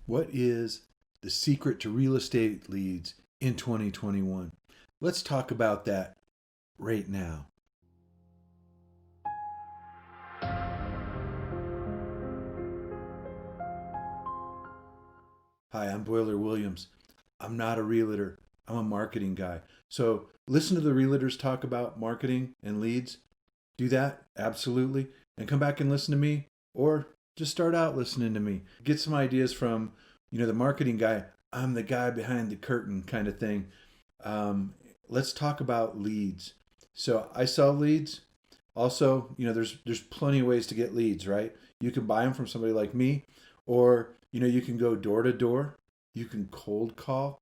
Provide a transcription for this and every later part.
What is the secret to real estate leads in 2021? Let's talk about that right now. Hi, I'm Boiler Williams. I'm not a realtor, I'm a marketing guy. So listen to the realtors talk about marketing and leads. Do that, absolutely. And come back and listen to me, or just start out listening to me. Get some ideas from, the marketing guy. I'm the guy behind the curtain kind of thing. Let's talk about leads. So I sell leads. Also, there's plenty of ways to get leads, right? You can buy them from somebody like me, or you can go door to door. You can cold call.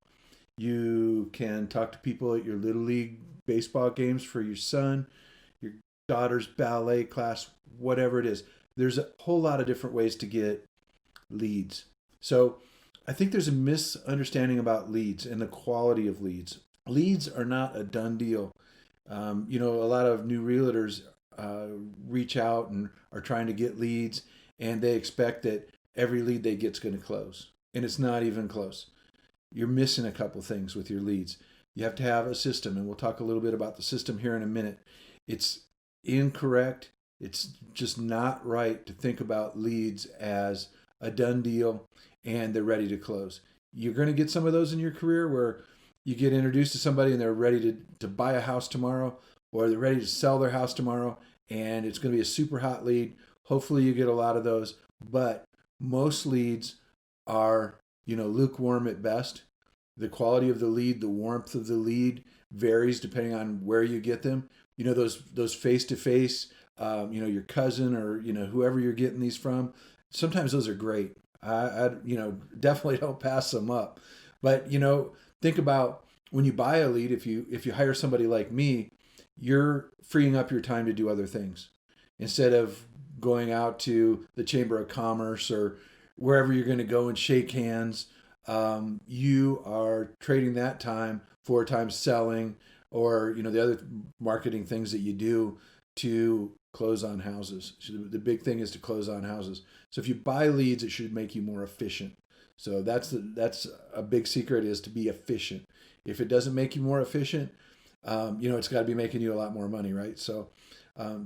You can talk to people at your little league baseball games for your son, your daughter's ballet class, whatever it is. There's a whole lot of different ways to get leads. So I think there's a misunderstanding about leads and the quality of leads. Leads are not a done deal. A lot of new realtors reach out and are trying to get leads, and they expect that every lead they get is going to close, and it's not even close. You're missing a couple things with your leads. You have to have a system, and we'll talk a little bit about the system here in a minute. It's incorrect. It's just not right to think about leads as a done deal and they're ready to close. You're going to get some of those in your career where you get introduced to somebody and they're ready to buy a house tomorrow, or they're ready to sell their house tomorrow, and it's going to be a super hot lead. Hopefully you get a lot of those, but most leads are, lukewarm at best. The quality of the lead, the warmth of the lead varies depending on where you get them. Those face to face, your cousin or whoever you're getting these from. Sometimes those are great. I definitely don't pass them up. But think about when you buy a lead. If you hire somebody like me, you're freeing up your time to do other things instead of going out to the Chamber of Commerce or wherever you're going to go and shake hands. You are trading that time for time selling, or the other marketing things that you do to close on houses. So the big thing is to close on houses. So if you buy leads, it should make you more efficient. So that's a big secret, is to be efficient. If it doesn't make you more efficient, it's got to be making you a lot more money, right? So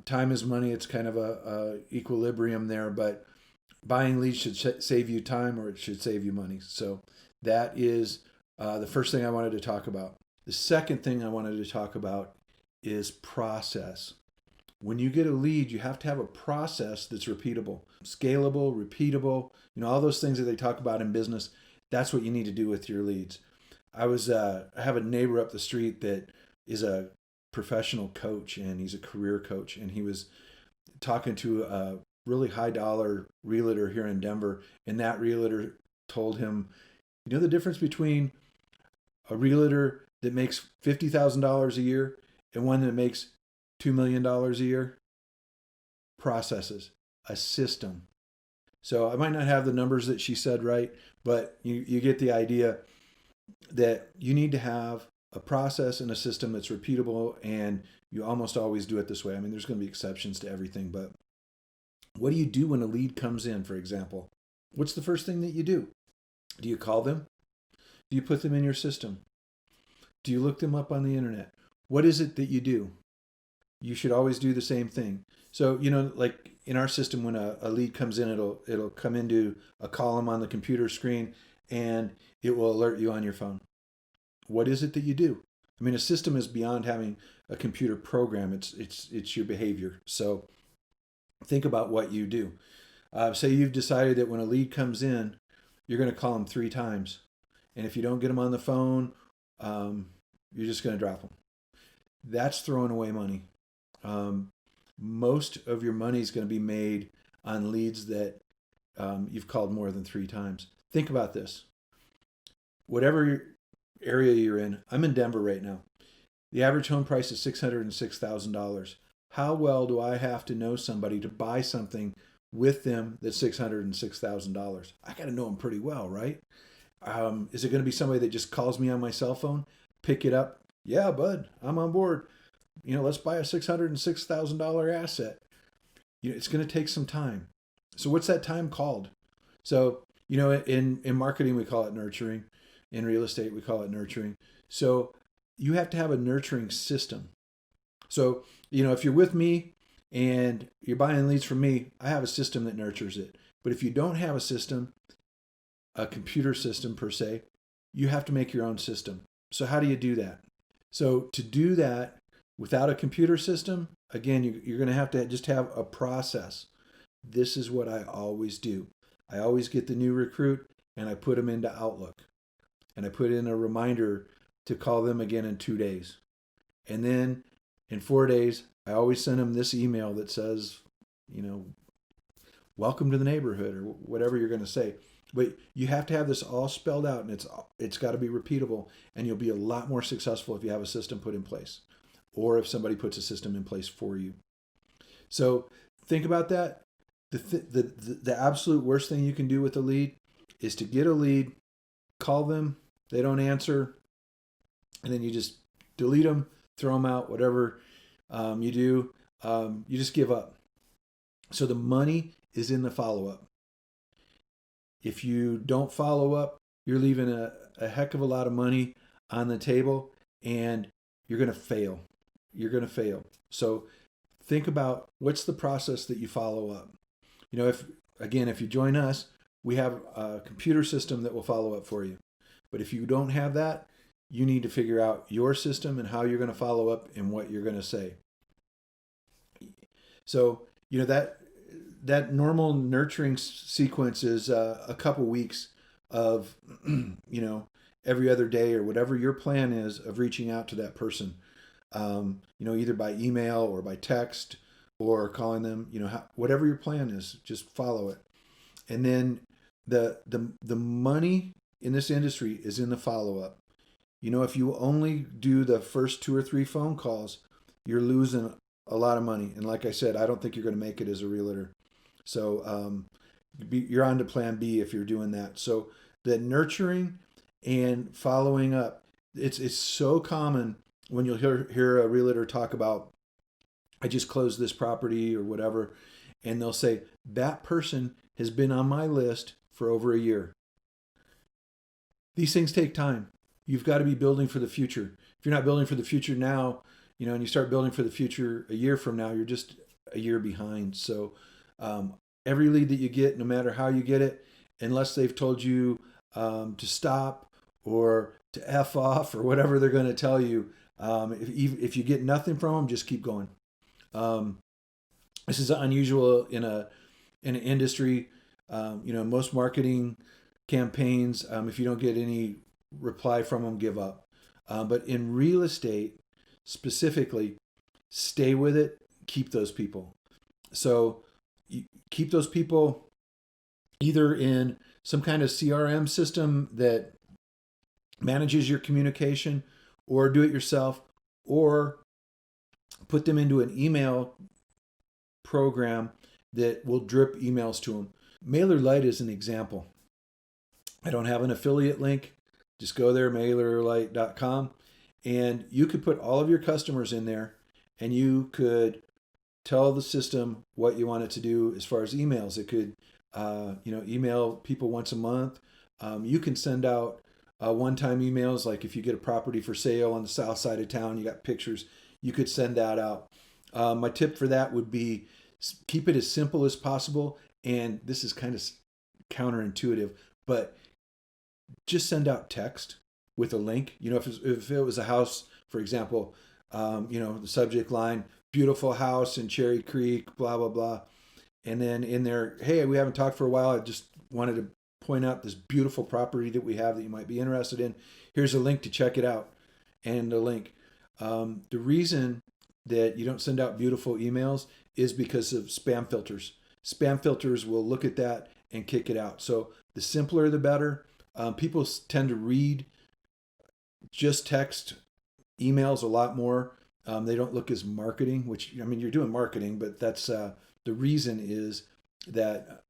time is money. It's kind of a equilibrium there, but buying leads should save you time, or it should save you money. So that is the first thing I wanted to talk about. The second thing I wanted to talk about is process. When you get a lead, you have to have a process that's repeatable, scalable, repeatable, all those things that they talk about in business. That's what you need to do with your leads. I have a neighbor up the street that is a professional coach, and he's a career coach, and he was talking to a really high dollar realtor here in Denver, and that realtor told him, the difference between a realtor that makes $50,000 a year and one that makes $2 million a year? Processes, a system. So I might not have the numbers that she said right, but you get the idea that you need to have a process and a system that's repeatable, and you almost always do it this way. I mean, there's going to be exceptions to everything, but what do you do when a lead comes in, for example? What's the first thing that you do? Do you call them? Do you put them in your system? Do you look them up on the internet? What is it that you do? You should always do the same thing. So, like in our system, when a lead comes in, it'll come into a column on the computer screen, and it will alert you on your phone. What is it that you do? I mean, a system is beyond having a computer program. It's your behavior. So think about what you do. Say you've decided that when a lead comes in, you're going to call them 3 times. And if you don't get them on the phone, you're just going to drop them. That's throwing away money. Most of your money is going to be made on leads that you've called more than 3 times. Think about this. Whatever area you're in, I'm in Denver right now. The average home price is $606,000. How well do I have to know somebody to buy something with them that's $606,000? I got to know them pretty well, right? Is it going to be somebody that just calls me on my cell phone, pick it up? Yeah, bud, I'm on board. Let's buy a $606,000 asset. It's going to take some time. So what's that time called? So In marketing, we call it nurturing. In real estate, we call it nurturing. So you have to have a nurturing system. So, if you're with me and you're buying leads from me, I have a system that nurtures it. But if you don't have a system, a computer system per se, you have to make your own system. So, how do you do that? So, to do that without a computer system, again, you're going to have just have a process. This is what I always do. I always get the new recruit and I put them into Outlook. And I put in a reminder to call them again in 2 days. And then in 4 days, I always send them this email that says, welcome to the neighborhood or whatever you're going to say. But you have to have this all spelled out, and it's got to be repeatable, and you'll be a lot more successful if you have a system put in place, or if somebody puts a system in place for you. So think about that. The absolute worst thing you can do with a lead is to get a lead, call them, they don't answer, and then you just delete them, throw them out, whatever you do. You just give up. So the money is in the follow-up. If you don't follow up, you're leaving a heck of a lot of money on the table, and you're going to fail. You're going to fail. So think about what's the process that you follow up. If you join us, we have a computer system that will follow up for you. But if you don't have that, you need to figure out your system and how you're going to follow up and what you're going to say. So, that normal nurturing sequence is a couple weeks of, every other day or whatever your plan is of reaching out to that person, either by email or by text or calling them, whatever your plan is, just follow it. And then the money in this industry is in the follow-up. If you only do the first 2 or 3 phone calls, you're losing a lot of money. And like I said, I don't think you're going to make it as a realtor. So you're on to plan B if you're doing that. So the nurturing and following up, it's so common when you'll hear a realtor talk about, I just closed this property or whatever, and they'll say, that person has been on my list for over a year. These things take time. You've got to be building for the future. If you're not building for the future now, and you start building for the future a year from now, you're just a year behind. So every lead that you get, no matter how you get it, unless they've told you to stop or to F off or whatever they're going to tell you, if you get nothing from them, just keep going. This is unusual in an industry. Most marketing campaigns, if you don't get any reply from them, give up. But in real estate specifically, stay with it, keep those people. So you keep those people either in some kind of CRM system that manages your communication, or do it yourself, or put them into an email program that will drip emails to them. MailerLite is an example. I don't have an affiliate link. Just go there, mailerlite.com, and you could put all of your customers in there, and you could tell the system what you want it to do as far as emails. It could, email people once a month. You can send out one-time emails, like if you get a property for sale on the south side of town, you got pictures, you could send that out. My tip for that would be keep it as simple as possible, and this is kind of counterintuitive, but just send out text with a link. If it was a house, for example, the subject line, beautiful house in Cherry Creek, blah, blah, blah. And then in there, hey, we haven't talked for a while. I just wanted to point out this beautiful property that we have that you might be interested in. Here's a link to check it out, and a link. The reason that you don't send out beautiful emails is because of spam filters. Spam filters will look at that and kick it out. So the simpler, the better. People tend to read just text emails a lot more. They don't look as marketing, which, you're doing marketing, but that's the reason is that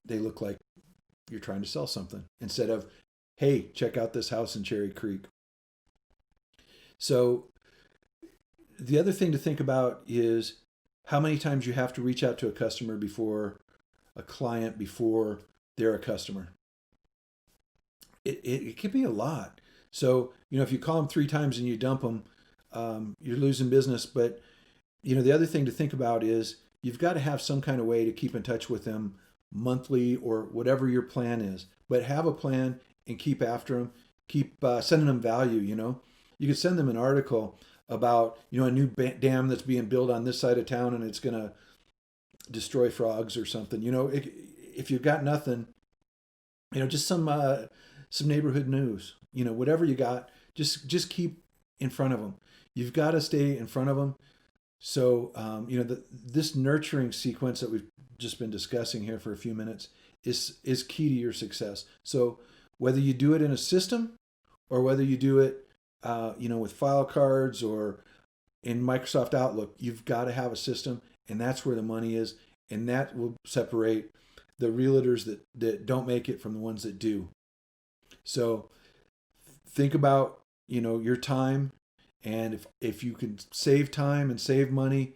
they look like you're trying to sell something instead of, hey, check out this house in Cherry Creek. So the other thing to think about is how many times you have to reach out to a customer a client before they're a customer. It can be a lot. So, if you call them 3 times and you dump them, you're losing business. But, the other thing to think about is you've got to have some kind of way to keep in touch with them monthly or whatever your plan is. But have a plan and keep after them. Keep sending them value. You could send them an article about a new dam that's being built on this side of town and it's going to destroy frogs or something. If you've got nothing, just some neighborhood news. Whatever you got, just keep in front of them. You've got to stay in front of them. So this nurturing sequence that we've just been discussing here for a few minutes is key to your success. So whether you do it in a system or whether you do it with file cards or in Microsoft Outlook, you've got to have a system, and that's where the money is, and that will separate the realtors that don't make it from the ones that do. So think about your time, and if you can save time and save money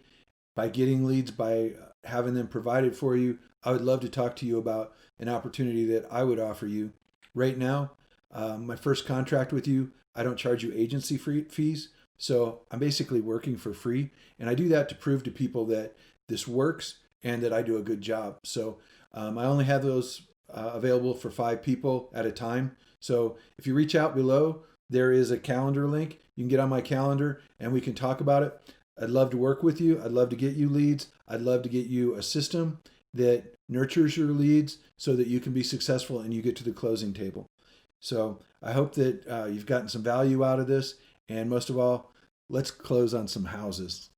by getting leads, by having them provided for you, I would love to talk to you about an opportunity that I would offer you. Right now, my first contract with you, I don't charge you agency fees. So I'm basically working for free. And I do that to prove to people that this works and that I do a good job. So I only have those available for 5 people at a time. So if you reach out below, there is a calendar link. You can get on my calendar and we can talk about it. I'd love to work with you. I'd love to get you leads. I'd love to get you a system that nurtures your leads so that you can be successful and you get to the closing table. So I hope that you've gotten some value out of this. And most of all, let's close on some houses.